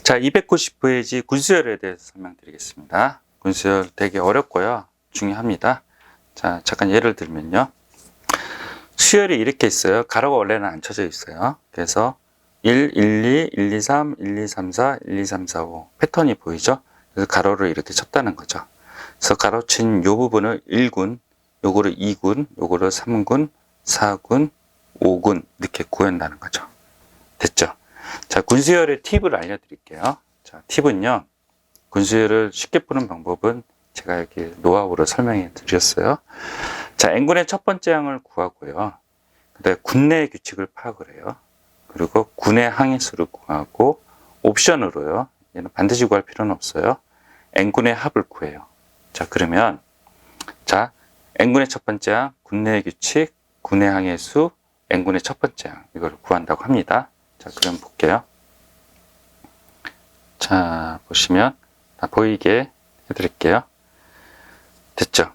자, 290페이지 군수열에 대해서 설명드리겠습니다. 군수열 되게 어렵고요. 중요합니다. 자, 잠깐 예를 들면요. 수열이 이렇게 있어요. 가로가 원래는 안 쳐져 있어요. 그래서 1, 1, 2, 1, 2, 3, 1, 2, 3, 4, 1, 2, 3, 4, 5 패턴이 보이죠? 그래서 가로를 이렇게 쳤다는 거죠. 그래서 가로친 요 부분을 1군, 요거를 2군, 요거를 3군, 4군, 5군 이렇게 구한다는 거죠. 됐죠? 자, 군수열의 팁을 알려드릴게요. 자, 팁은요. 군수열을 쉽게 푸는 방법은 제가 이렇게 노하우로 설명해 드렸어요. 자, n군의 첫 번째 항을 구하고요. 그다음에 군내의 규칙을 파악을 해요. 그리고 군의 항해수를 구하고 옵션으로요. 얘는 반드시 구할 필요는 없어요. n군의 합을 구해요. 자, 그러면 자, n군의 첫 번째 항, 군내의 규칙, 군의 항해수, n군의 첫 번째 항 이걸 구한다고 합니다. 자, 그럼 볼게요. 자, 보시면 다 보이게 해드릴게요. 됐죠?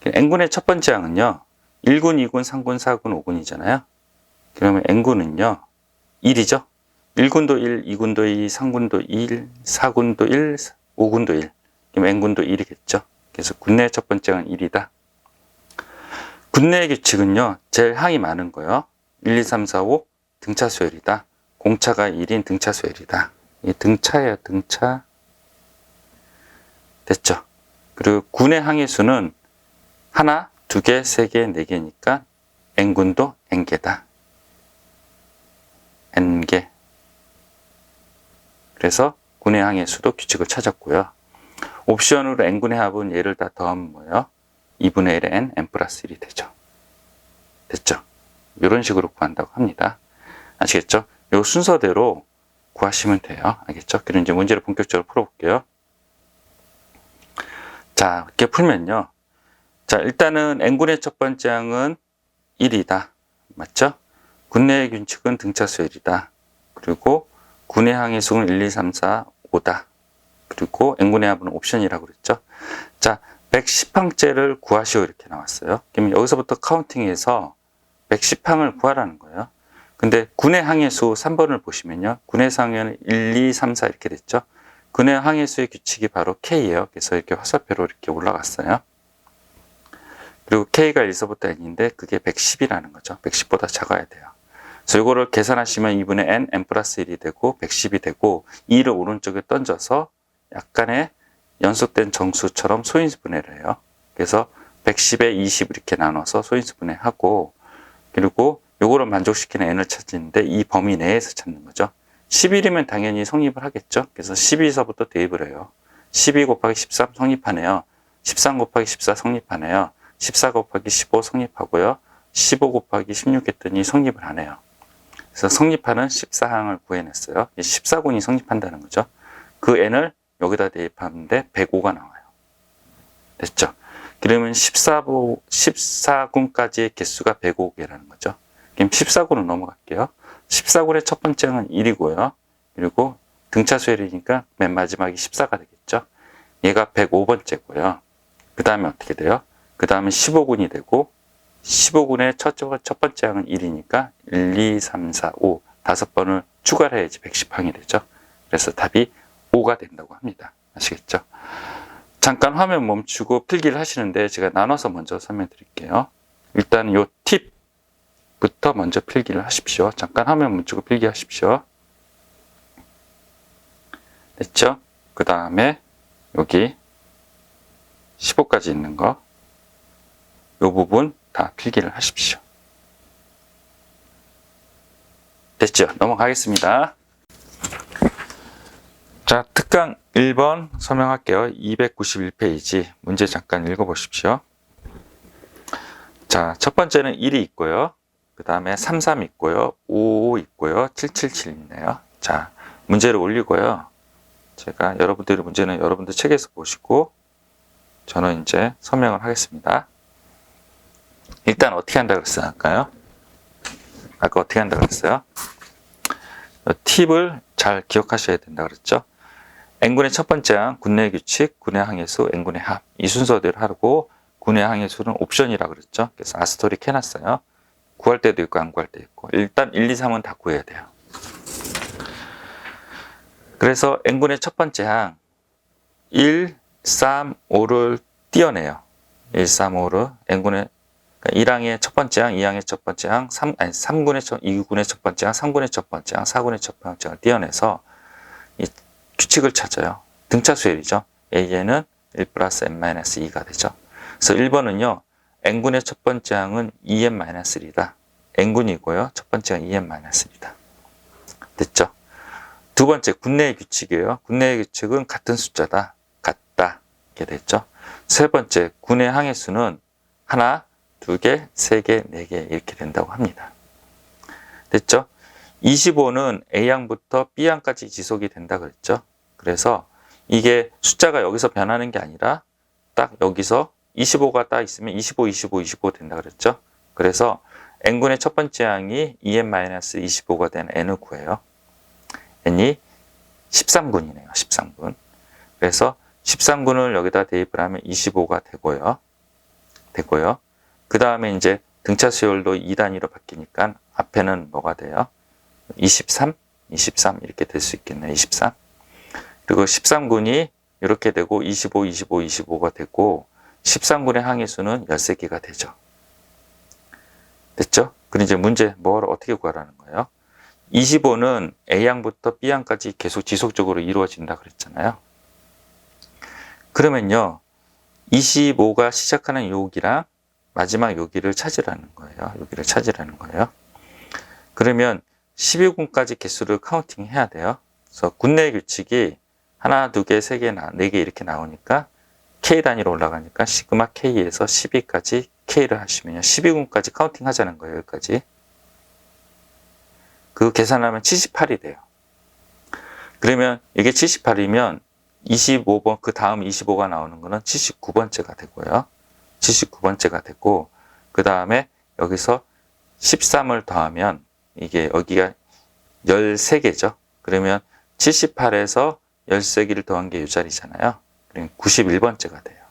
n군의 첫 번째 항은요. 1군, 2군, 3군, 4군, 5군이잖아요. 그러면 n군은요. 1이죠? 1군도 1, 2군도 2, 3군도 1, 4군도 1, 5군도 1. 그럼 n군도 1이겠죠? 그래서 군내의 첫 번째 항은 1이다. 군내의 규칙은요. 제일 항이 많은 거요. 1, 2, 3, 4, 5 등차 수열이다. 공차가 1인 등차 수열이다. 이 등차예요, 등차. 됐죠? 그리고 군의 항해수는 하나, 두 개, 세 개, 네 개니까 n군도 n개다. n개. 그래서 군의 항해수도 규칙을 찾았고요. 옵션으로 n군의 합은 얘를 다 더하면 뭐예요? 2분의 1의 n, n 플러스 1이 되죠. 됐죠? 이런 식으로 구한다고 합니다. 아시겠죠? 이 순서대로 구하시면 돼요. 알겠죠? 그럼 이제 문제를 본격적으로 풀어볼게요. 자, 이렇게 풀면요. 자, 일단은 n군의 첫 번째 항은 1이다. 맞죠? 군내의 규칙은 등차 수열이다. 그리고 군의 항해수는 1, 2, 3, 4, 5다. 그리고 n군의 합은 옵션이라고 그랬죠. 자, 110항째를 구하시오 이렇게 나왔어요. 그러면 여기서부터 카운팅해서 110항을 구하라는 거예요. 근데 군의 항해수 3번을 보시면요. 군의 항해는 1, 2, 3, 4 이렇게 됐죠. 군의 항해수의 규칙이 바로 K예요. 그래서 이렇게 화살표로 이렇게 올라갔어요. 그리고 K가 1서부터 N인데 그게 110이라는 거죠. 110보다 작아야 돼요. 그래서 이거를 계산하시면 2분의 N, N 플러스 1이 되고 110이 되고 2를 오른쪽에 던져서 약간의 연속된 정수처럼 소인수분해를 해요. 그래서 110에 20 이렇게 나눠서 소인수분해하고 그리고 요거를 만족시키는 n을 찾는데 이 범위 내에서 찾는 거죠. 11이면 당연히 성립을 하겠죠. 그래서 12서부터 대입을 해요. 12 곱하기 13 성립하네요. 13 곱하기 14 성립하네요. 14 곱하기 15 성립하고요. 15 곱하기 16 했더니 성립을 하네요. 그래서 성립하는 14항을 구해냈어요. 14군이 성립한다는 거죠. 그 n을 여기다 대입하는데 105가 나와요. 됐죠? 그러면 14군까지의 개수가 105개라는 거죠. 그럼 14군으로 넘어갈게요. 14군의 첫 번째 항은 1이고요. 그리고 등차 수열이니까 맨 마지막이 14가 되겠죠. 얘가 105번째고요. 그 다음에 어떻게 돼요? 그 다음에 15군이 되고 15군의 첫 번째 항은 1이니까 1, 2, 3, 4, 5 5번을 추가를 해야지 110항이 되죠. 그래서 답이 5가 된다고 합니다. 아시겠죠? 잠깐 화면 멈추고 필기를 하시는데 제가 나눠서 먼저 설명드릴게요. 일단 요 팁부터 먼저 필기를 하십시오. 잠깐 화면 멈추고 필기하십시오. 됐죠? 그 다음에 여기 15까지 있는 거 요 부분 다 필기를 하십시오. 됐죠? 넘어가겠습니다. 자, 특강 1번 설명할게요. 291페이지 문제 잠깐 읽어보십시오. 자, 첫 번째는 1이 있고요. 그 다음에 33 있고요. 55 있고요. 777 있네요. 자, 문제를 올리고요. 제가 여러분들의 문제는 여러분들 책에서 보시고 저는 이제 설명을 하겠습니다. 일단 어떻게 한다고 그랬어요? 아까 어떻게 한다고 그랬어요? 팁을 잘 기억하셔야 된다고 그랬죠? n군의 첫 번째 항, 군내 규칙, 군의 항해수, n군의 합. 이 순서대로 하고 군의 항해수는 옵션이라고 그랬죠? 그래서 아스토릭 해놨어요. 구할 때도 있고 안 구할 때도 있고. 일단 1, 2, 3은 다 구해야 돼요. 그래서 n분의 첫 번째 항 1, 3, 5를 띄어내요. 1, 3, 5를 n분의 1항의 첫 번째 항, 2항의 첫 번째 항, 2군의 첫 번째 항, 3군의 첫 번째 항, 4군의 첫 번째 항을 띄어내서 이 규칙을 찾아요. 등차 수열이죠. A에는 1 플러스 n-2가 되죠. 그래서 1번은요. n군의 첫 번째 항은 2n-1이다. n군이고요. 첫 번째 항 2n-1이다. 됐죠? 두 번째, 군내의 규칙이에요. 군내의 규칙은 같은 숫자다. 같다. 이렇게 됐죠? 세 번째, 군의 항의 수는 하나, 두 개, 세 개, 네 개 이렇게 된다고 합니다. 됐죠? 25는 A항부터 B항까지 지속이 된다 그랬죠? 그래서 이게 숫자가 여기서 변하는 게 아니라 딱 여기서 25가 딱 있으면 25, 25, 25 된다 그랬죠? 그래서 n군의 첫 번째 항이 2n-25가 된 n을 구해요. n이 13군이네요. 13군. 그래서 13군을 여기다 대입을 하면 25가 되고요. 그 다음에 이제 등차 수열도 2단위로 바뀌니까 앞에는 뭐가 돼요? 23 이렇게 될 수 있겠네요. 23. 그리고 13군이 이렇게 되고 25, 25, 25가 되고 13군의 항의 수는 13개가 되죠. 됐죠? 그럼 이제 문제 뭐를 어떻게 구하라는 거예요? 25는 A항부터 B항까지 계속 지속적으로 이루어진다 그랬잖아요. 그러면요. 25가 시작하는 여기랑 마지막 여기를 찾으라는 거예요. 여기를 찾으라는 거예요. 그러면 12군까지 개수를 카운팅 해야 돼요. 그래서 군내 규칙이 하나, 두 개, 세 개, 네 개 이렇게 나오니까 K 단위로 올라가니까 시그마 K에서 12까지 K를 하시면요. 12군까지 카운팅 하자는 거예요. 여기까지. 그 계산하면 78이 돼요. 그러면 이게 78이면 25번, 그 다음 25가 나오는 거는 79번째가 되고요. 79번째가 되고, 그 다음에 여기서 13을 더하면 이게 여기가 13개죠. 그러면 78에서 13개를 더한 게 이 자리잖아요. 그러면 91번째가 돼요.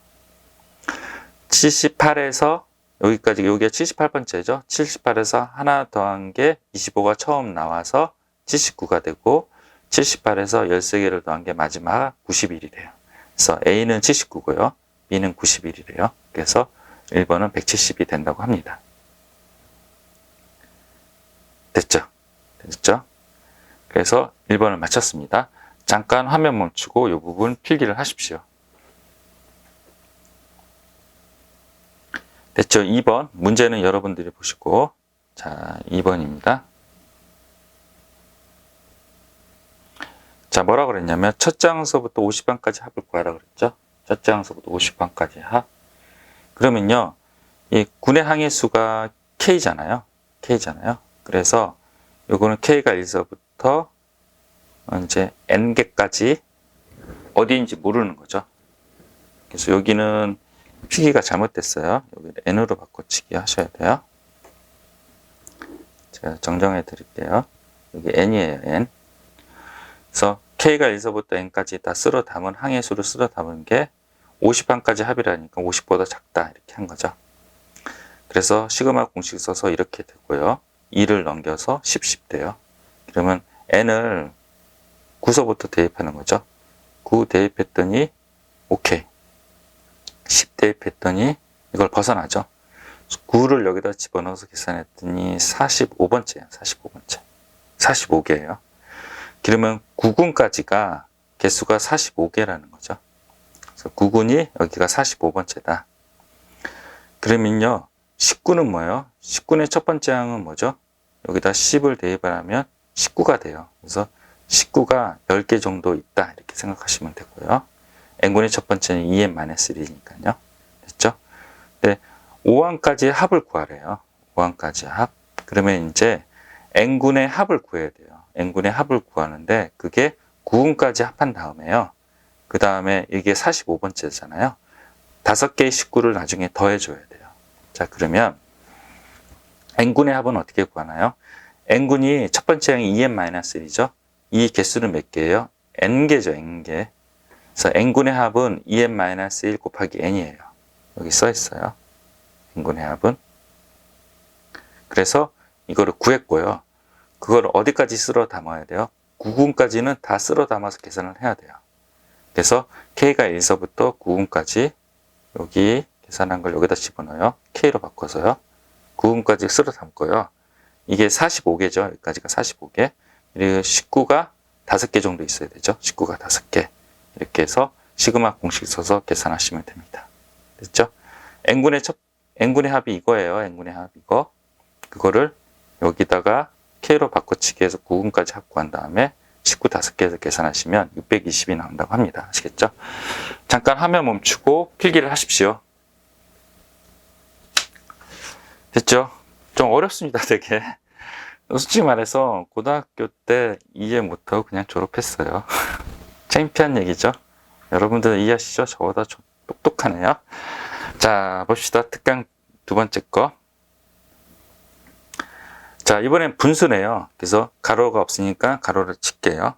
78에서 여기까지, 여기가 78번째죠. 78에서 하나 더한 게 25가 처음 나와서 79가 되고, 78에서 13개를 더한 게 마지막 91이 돼요. 그래서 A는 79고요. B는 91이래요. 그래서 1번은 170이 된다고 합니다. 됐죠? 됐죠? 그래서 1번을 맞췄습니다. 잠깐 화면 멈추고 이 부분 필기를 하십시오. 됐죠? 2번 문제는 여러분들이 보시고, 자 2번입니다. 자 뭐라 그랬냐면 첫째 항서부터 50항까지 합을 구하라 그랬죠? 첫째 항서부터 50항까지 합. 그러면요 이 군의 항의 수가 K잖아요. 그래서 요거는 K가 1서부터 이제 N개까지 어디인지 모르는 거죠. 그래서 여기는 필기가 잘못됐어요. 여기를 N으로 바꿔치기 하셔야 돼요. 제가 정정해 드릴게요. 여기 N이에요. N. 그래서 K가 1서부터 N까지 다 쓸어 담은 항의 수를 쓸어 담은 게 50항까지 합이라니까 50보다 작다 이렇게 한 거죠. 그래서 시그마 공식 써서 이렇게 되고요. 2를 넘겨서 10 돼요. 그러면 N을 9서부터 대입하는 거죠. 9 대입했더니 오케이. 10 대입했더니 이걸 벗어나죠. 9를 여기다 집어넣어서 계산했더니 45번째예요. 45개예요. 그러면 9군까지가 개수가 45개라는 거죠. 그래서 9군이 여기가 45번째다. 그러면요. 19는 뭐예요? 19의 첫 번째 항은 뭐죠? 여기다 10을 대입을 하면 19가 돼요. 그래서 19가 10개 정도 있다. 이렇게 생각하시면 되고요. n군의 첫 번째는 2n-1이니까요. 됐죠? 네, 5항까지 합을 구하래요. 5항까지 합. 그러면 이제 n군의 합을 구해야 돼요. n군의 합을 구하는데 그게 9군까지 합한 다음에요. 그 다음에 이게 45번째잖아요. 5개의 19를 나중에 더해줘야 돼요. 자, 그러면 n군의 합은 어떻게 구하나요? n군이 첫 번째 항이 2n-1이죠. 이 개수는 몇 개예요? n개죠, n개. 그래서 n군의 합은 2n-1 곱하기 n이에요. 여기 써 있어요. n군의 합은. 그래서 이거를 구했고요. 그걸 어디까지 쓸어 담아야 돼요? 9군까지는 다 쓸어 담아서 계산을 해야 돼요. 그래서 K가 1서부터 9군까지 여기 계산한 걸 여기다 집어넣어요. K로 바꿔서요. 9군까지 쓸어 담고요. 이게 45개죠. 여기까지가 45개. 그리고 19가 5개 정도 있어야 되죠. 19가 5개. 이렇게 해서 시그마 공식 써서 계산하시면 됩니다. 됐죠? n분의 합이 이거예요. n분의 합 이거. 그거를 여기다가 K로 바꿔치기 해서 9군까지 합구한 다음에 19 5개에서 계산하시면 620이 나온다고 합니다. 아시겠죠? 잠깐 화면 멈추고 필기를 하십시오. 됐죠? 좀 어렵습니다, 되게. 솔직히 말해서 고등학교 때 이해 못하고 그냥 졸업했어요. 창피한 얘기죠? 여러분들 이해하시죠? 저보다 좀 똑똑하네요. 자, 봅시다. 특강 두 번째 거. 자, 이번엔 분수네요. 그래서 가로가 없으니까 가로를 칠게요.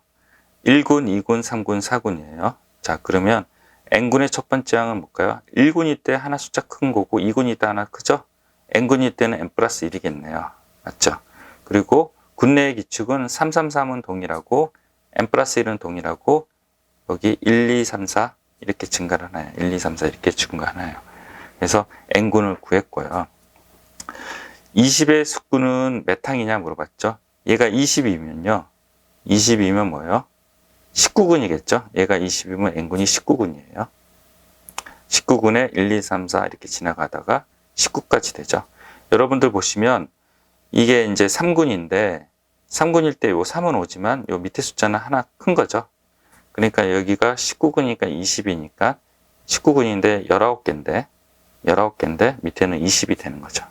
1군, 2군, 3군, 4군이에요. 자, 그러면 n군의 첫 번째 항은 뭘까요? 1군일 때 하나 숫자 큰 거고 2군일 때 하나 크죠? n군일 때는 n 플러스 1이겠네요. 맞죠? 그리고 군내의 기축은 3, 3, 3은 동일하고 n 플러스 1은 동일하고 여기 1, 2, 3, 4 이렇게 증가를 하나요. 1, 2, 3, 4 이렇게 증가하나요. 그래서 n군을 구했고요. 20의 숙군은 몇 항이냐 물어봤죠. 얘가 20이면요. 20이면 뭐예요? 19군이겠죠. 얘가 20이면 n군이 19군이에요. 19군에 1, 2, 3, 4 이렇게 지나가다가 19까지 되죠. 여러분들 보시면 이게 이제 3군인데 3군일 때 요 3은 오지만 요 밑에 숫자는 하나 큰 거죠. 그러니까 여기가 19군이니까 20이니까 19군인데 19개인데 밑에는 20이 되는 거죠.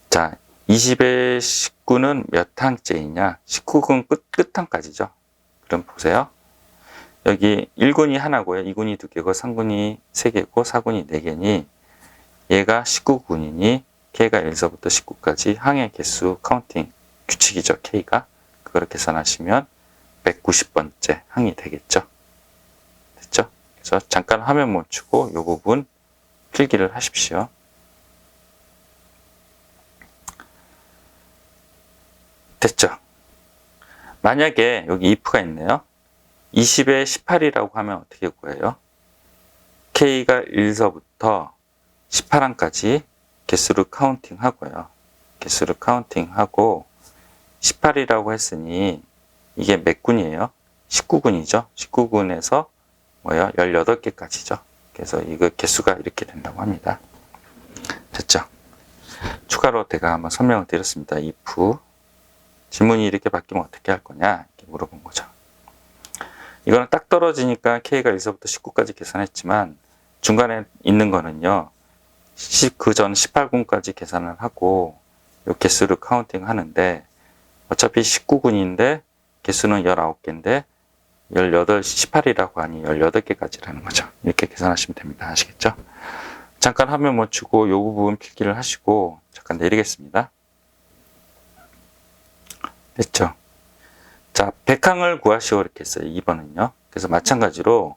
자, 20의 19는 몇 항째이냐? 19군 끝항까지죠. 그럼 보세요. 여기 1군이 하나고요. 2군이 2개고 3군이 3개고 4군이 4개니 얘가 19군이니 K가 1서부터 19까지 항의 개수 카운팅 규칙이죠. K가. 그거를 계산하시면 190번째 항이 되겠죠. 됐죠? 그래서 잠깐 화면 멈추고 이 부분 필기를 하십시오. 됐죠? 만약에 여기 if가 있네요. 20에 18이라고 하면 어떻게 구해요? K가 1서부터 18항까지 개수를 카운팅 하고요. 개수를 카운팅 하고 18이라고 했으니 이게 몇 군이에요? 19군이죠. 19군에서 뭐요? 18개까지죠. 그래서 이거 개수가 이렇게 된다고 합니다. 됐죠? 추가로 제가 한번 설명을 드렸습니다. if 질문이 이렇게 바뀌면 어떻게 할 거냐 이렇게 물어본 거죠. 이거는 딱 떨어지니까 K가 1서부터 19까지 계산했지만 중간에 있는 거는요. 그 전 18군까지 계산을 하고 요 개수를 카운팅 하는데 어차피 19군인데 개수는 19개인데 18이라고 하니 18개까지라는 거죠. 이렇게 계산하시면 됩니다. 아시겠죠? 잠깐 화면 멈추고 요 부분 필기를 하시고 잠깐 내리겠습니다. 됐죠? 자, 100항을 구하시오 이렇게 했어요. 2번은요. 그래서 마찬가지로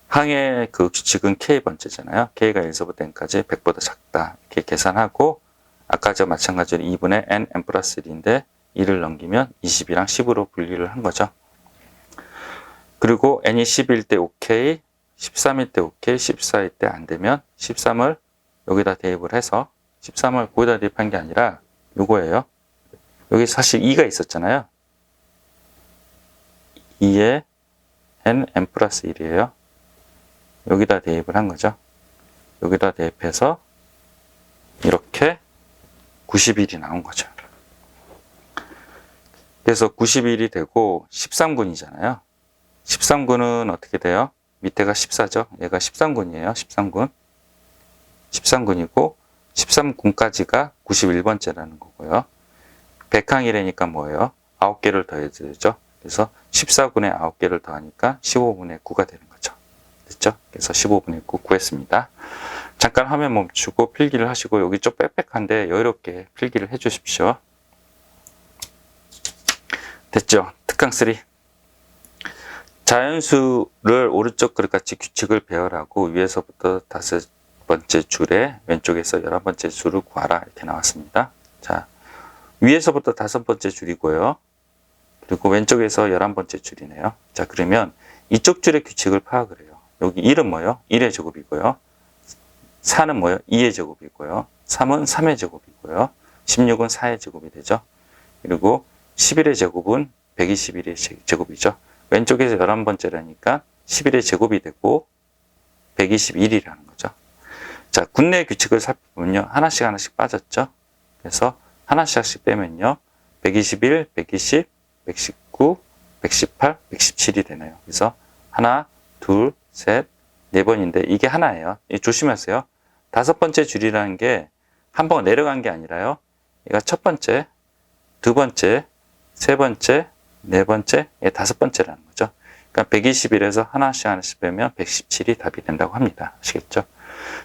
항의 그 규칙은 K번째잖아요. K가 1서부터 N까지 100보다 작다. 이렇게 계산하고 아까 저 마찬가지로 2분의 N, N 플러스 1인데 2를 넘기면 20이랑 10으로 분리를 한 거죠. 그리고 N이 10일 때 OK, 13일 때 OK, 14일 때 안 되면 13을 여기다 대입을 해서 13을 거기다 대입한 게 아니라 요거예요. 여기 사실 2가 있었잖아요. 2에 N, N 플러스 1이에요. 여기다 대입을 한 거죠. 여기다 대입해서 이렇게 91이 나온 거죠. 그래서 91이 되고 13군이잖아요. 13군은 어떻게 돼요? 밑에가 14죠. 얘가 13군이에요. 13군. 13군이고 13군까지가 91번째라는 거고요. 100항이라니까 뭐예요? 9개를 더해야죠. 그래서 14군에 9개를 더하니까 15분의 9가 되는 거죠. 됐죠? 그래서 15분의 9 구했습니다. 잠깐 화면 멈추고 필기를 하시고 여기 좀 빽빽한데 여유롭게 필기를 해 주십시오. 됐죠? 특강 3. 자연수를 오른쪽 그릇같이 규칙을 배열하고 위에서부터 5번째 줄에 왼쪽에서 11번째 줄을 구하라 이렇게 나왔습니다. 자, 위에서부터 5번째 줄이고요. 그리고 왼쪽에서 11번째 줄이네요. 자, 그러면 이쪽 줄의 규칙을 파악을 해요. 여기 1은 뭐예요? 1의 제곱이고요. 4는 뭐예요? 2의 제곱이고요. 3은 3의 제곱이고요. 16은 4의 제곱이 되죠. 그리고 11의 제곱은 121의 제곱이죠. 왼쪽에서 11번째라니까 11의 제곱이 되고 121이라는 거죠. 자, 군내의 규칙을 살펴보면요. 하나씩 빠졌죠. 그래서 하나씩 빼면요. 121, 120, 119, 118, 117이 되네요. 그래서 하나, 둘, 셋, 네 번인데 이게 하나예요. 조심하세요. 5번째 줄이라는 게 한 번 내려간 게 아니라요. 얘가 첫 번째, 두 번째, 세 번째, 네 번째, 5번째라는 거죠. 그러니까 121에서 하나씩 빼면 117이 답이 된다고 합니다. 아시겠죠?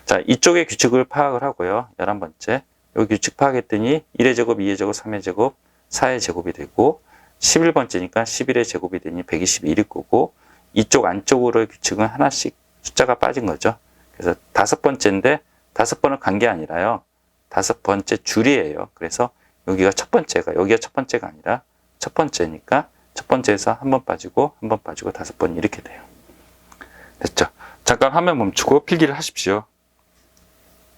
자, 이쪽의 규칙을 파악을 하고요. 11번째. 여기 규칙 파악했더니 1의 제곱, 2의 제곱, 3의 제곱, 4의 제곱이 되고 11번째니까 11의 제곱이 되니 121일 거고 이쪽 안쪽으로의 규칙은 하나씩 숫자가 빠진 거죠. 그래서 5번째인데 5번을 간 게 아니라요. 5번째 줄이에요. 그래서 여기가 첫 번째가 아니라 첫 번째니까 첫 번째에서 한 번 빠지고 5번 이렇게 돼요. 됐죠? 잠깐 화면 멈추고 필기를 하십시오.